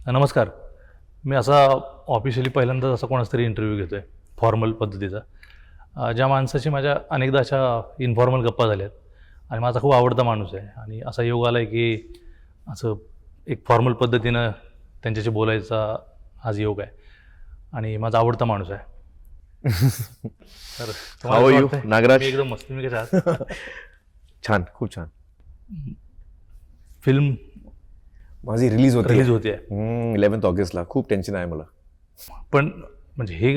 नमस्कार. मी असा ऑफिशियली पहिल्यांदाच असा कोणाचा तरी इंटरव्ह्यू घेतो आहे फॉर्मल पद्धतीचा. ज्या माणसाची माझ्या अनेकदा अशा इन्फॉर्मल गप्पा झाल्यात आणि माझा खूप आवडता माणूस आहे आणि असा योग आला आहे की असं एक फॉर्मल पद्धतीनं त्यांच्याशी बोलायचा आज योग आहे आणि माझा आवडता माणूस आहे. तर तुम्हाला How are कसं you, वाटतंय? नागराज? मी एकदम मस्त. तुम्ही कसे आहात? छान, खूप छान. फिल्म माझी रिलीज होते 11 ऑगस्टला. खूप टेन्शन आहे मला. पण म्हणजे हे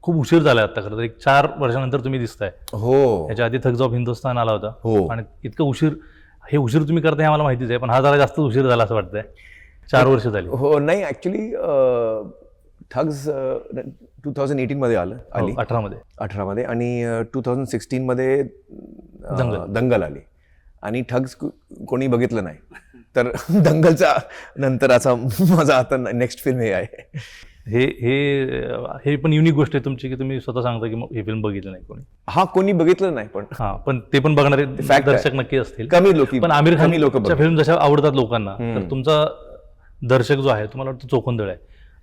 खूप उशीर झाला आता खरं तर. एक 4 वर्षानंतर तुम्ही दिसताय. हो याच्या आधी थग्स ऑफ हिंदुस्तान आला होता. हो. आणि इतकं उशीर तुम्ही करताय हे आम्हाला माहितीच आहे, पण हा जरा जास्त उशीर झाला असं वाटतंय. 4 वर्ष झाली. हो नाही ॲक्च्युली ठग्स 2018 मध्ये आली 18 मध्ये 18 मध्ये आणि 2016 मध्ये दंगल आली आणि ठग्स कोणी बघितलं नाही. तर दंगलचा नंतर असा माझा आता नेक्स्ट फिल्म हे आहे. हे पण युनिक गोष्ट आहे तुमची की तुम्ही स्वतः सांगता की हे फिल्म बघितलं नाही कोणी. हा कोणी बघितलं नाही पण पण ते पण बघणारे fact दर्शक नक्की असतील. कमी लोक. पण आमिर कमी लोक खानच्या फिल्म जशा आवडतात लोकांना, तर तुमचा दर्शक जो आहे तुम्हाला वाटतं चोखंदळ आहे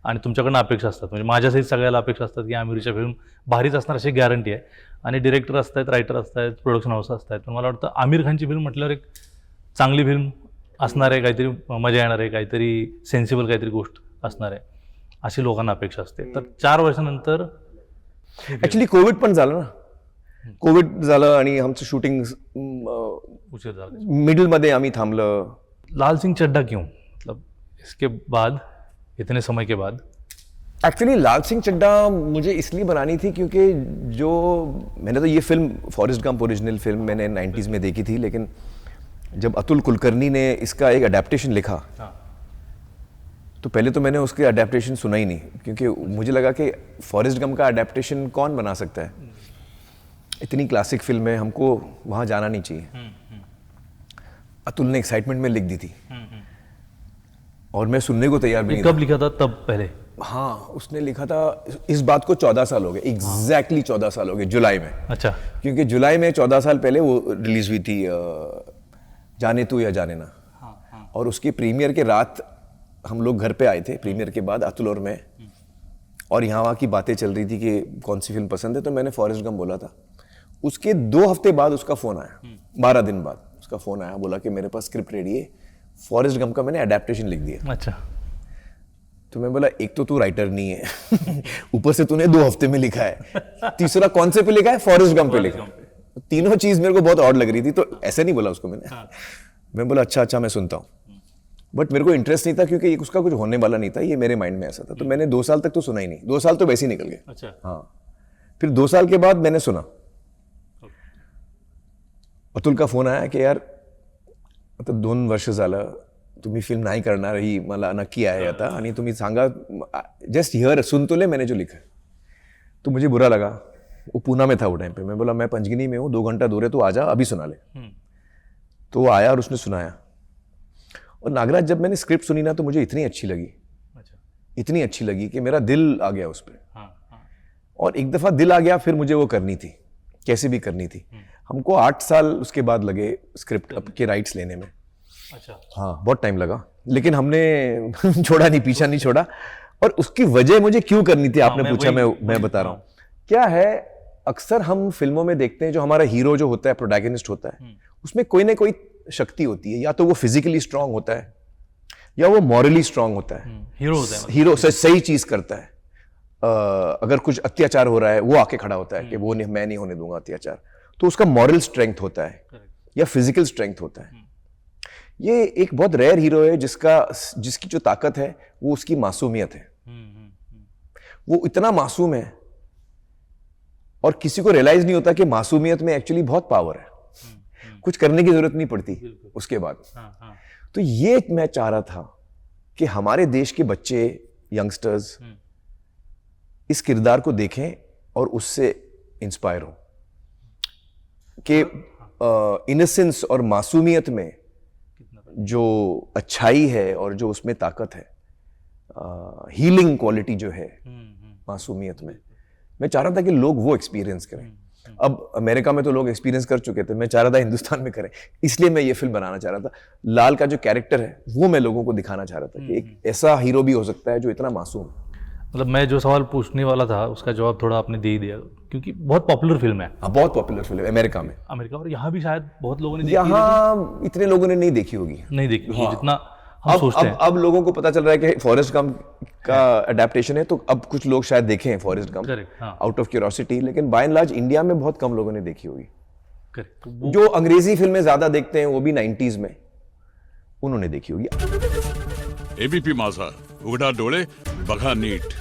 आणि तुमच्याकडनं अपेक्षा असतात. म्हणजे माझ्यासहित सगळ्याला अपेक्षा असतात की आमिरच्या फिल्म भारीच असणार अशी गॅरंटी आहे. आणि डिरेक्टर असतात, रायटर असतात, प्रोडक्शन हाऊस असतात. पण मला वाटतं आमिर खानची फिल्म म्हटल्यावर एक चांगली फिल्म असणार आहे, काहीतरी मजा येणार आहे, काहीतरी सेन्सिबल काहीतरी गोष्ट असणार आहे अशी लोकांना अपेक्षा असते. तर 4 वर्षानंतर ॲक्च्युली कोविड पण झालं ना. कोविड झालं आणि आमचं शूटिंग उशीर झाला. मिडलमध्ये आम्ही थांबलं. लाल सिंह चड्ढा क्यों, मतलब इसके बाद, इतने समय के बाद? एक्चुअली लाल सिंह चड्ढा मुझे इसलिए बनानी थी क्योंकि मैंने तो ये film Forrest Gump original film मैंने 90s में देखी थी, लेकिन जब अतुल कुलकर्णी ने इसका एक अडेप्टेशन लिखा तो पहले तो मैंने उसके अडेप्टेशन सुना ही नहीं, क्योंकि मुझे लगा कि फॉरेस्ट गंप का अडेप्टेशन कौन बना सकता है. इतनी क्लासिक फिल्म है, हमको वहाँ जाना नहीं चाहिए. अतुल ने एक्साइटमेंट में लिख दी थी और मैं सुनने को तैयार भी नहीं कब लिखा था? तब पहले? हाँ, उसने लिखा था. इस बात को 14 साल हो गए, एग्जैक्टली 14 साल हो गए जुलाई में. अच्छा. क्योंकि जुलाई में 14 साल पहले वो रिलीज हुई थी जाने तू या जाने ना. और उसकी प्रीमियर के रात हम लोग घर पे आए थे प्रीमियर के बाद, अतुल और मैं, और यहाँ वहाँ की बातें चल रही थी कि कौन सी फिल्म पसंद है. तो मैंने फॉरेस्ट गंप बोला था. उसके 2 हफ्ते बाद उसका फ़ोन आया, 12 दिन बाद उसका फ़ोन आया, बोला कि मेरे पास स्क्रिप्ट रेडी है, फॉरेस्ट गंप का मैंने अडेप्टेशन लिख दिया. अच्छा. तो मैं बोला, एक तो तू राइटर नहीं है, ऊपर से तूने 2 हफ्ते में लिखा है, तीसरा कौन से पे लिखा है? फॉरेस्ट गंप पे लिखा. तीनों चीज मेरे को बहुत ऑड लग रही थी, तो ऐसे नहीं बोला उसको मैंने. मैं बोला अच्छा मैं सुनता हूँ. बट मेरे को इंटरेस्ट नहीं था क्योंकि उसका कुछ होने वाला नहीं था, ये मेरे माइंड में ऐसा था. तो मैंने 2 साल तक तो सुना ही नहीं. 2 साल तो वैसे ही निकल गए. अच्छा. हाँ. फिर 2 साल के बाद मैंने सुना. अतुल का फोन आया की यार आता 2 वर्ष झालं तुम्ही फिल्म नाही करणार ही मला नक्की आहे आता, आणि तुम्ही सांगा, जस्ट हियर सुन तो ले मैंने जो लिखा है. तो मुझे बुरा लगा. वो पूना में था वो टाइम पे. मैं बोला मैं पंचगिनी में हूँ, 2 घंटा दूर है, तो आजा अभी सुना ले. तो वो आया और उसने सुनाया. और नागराज, जब मैंने स्क्रिप्ट सुनी ना तो मुझे इतनी अच्छी लगी. अच्छा. इतनी अच्छी लगी कि मेरा दिल आ गया उस पर. और एक दफ़ा दिल आ गया, फिर मुझे वो करनी थी, कैसे भी करनी थी. हमको 8 साल उसके बाद लगे स्क्रिप्ट के राइट्स लेने में. अच्छा. हाँ, बहुत टाइम लगा, लेकिन हमने छोड़ा नहीं, पीछा नहीं छोड़ा. और उसकी वजह मुझे क्यों करनी थी आपने पूछा, मैं बता रहा हूँ. क्या है, अक्सर हम फिल्मों में देखते हैं जो हमारा हीरो जो होता है, प्रोटैगनिस्ट होता है, उसमें कोई ना कोई शक्ति होती है. या तो वो फिजिकली स्ट्रांग होता है या वो मॉरली स्ट्रांग होता है. हीरो होता है. हीरो सही चीज करता है. अगर कुछ अत्याचार हो रहा है वो आके खड़ा होता है कि वो नहीं, मैं नहीं होने दूंगा अत्याचार. तो उसका मॉरल स्ट्रेंथ होता है या फिजिकल स्ट्रेंथ होता है. ये एक बहुत रेयर हीरो है जिसकी जो ताकत है वो उसकी मासूमियत है. वो इतना मासूम है और किसी को रियलाइज नहीं होता कि मासूमियत में एक्चुअली बहुत पावर है. कुछ करने की जरूरत नहीं पड़ती उसके बाद. तो ये मैं चाह रहा था कि हमारे देश के बच्चे, यंगस्टर्स इस किरदार को देखें और उससे इंस्पायर हो कि इनोसेंस और मासूमियत में जो अच्छाई है और जो उसमें ताकत है, हीलिंग क्वालिटी जो है मासूमियत में, मैं चाह रहा था कि लोग वो एक्सपीरियंस करें. अब अमेरिका में तो लोग एक्सपीरियंस कर चुके थे, मैं चाह रहा था हिंदुस्तान में करें, इसलिए मैं ये फिल्म बनाना चाह रहा था। लाल का जो कैरेक्टर है वो मैं लोगों को दिखाना चाह रहा था कि एक ऐसा हीरो भी हो सकता है जो इतना मासूम है। मतलब मैं जो सवाल पूछने वाला था उसका जवाब थोड़ा आपने दे ही दिया, क्योंकि बहुत पॉपुलर फिल्म है हाँ, बहुत पॉपुलर फिल्म है अमेरिका में। अमेरिका, और यहाँ भी शायद बहुत लोगों ने देखी है, यहाँ इतने लोगों ने नहीं देखी होगी। लेकिन नहीं देखी होगी हाँ। जितना हम सोचते हैं। अब लोगों को पता चल रहा है कि फॉरेस्ट गंप का अडेप्टेशन है, तो अब कुछ लोग शायद देखे हैं फॉरेस्ट गंप करेक्ट, हाँ आउट ऑफ क्यूरोसिटी, लेकिन बाय एंड लार्ज इंडिया में बहुत कम लोगों ने देखी होगी। करेक्ट। जो अंग्रेजी फिल्में ज्यादा देखते हैं वो भी 90s में, उन्होंने देखी होगी। एबीपी माझा, उघडा डोळे बघा नीट।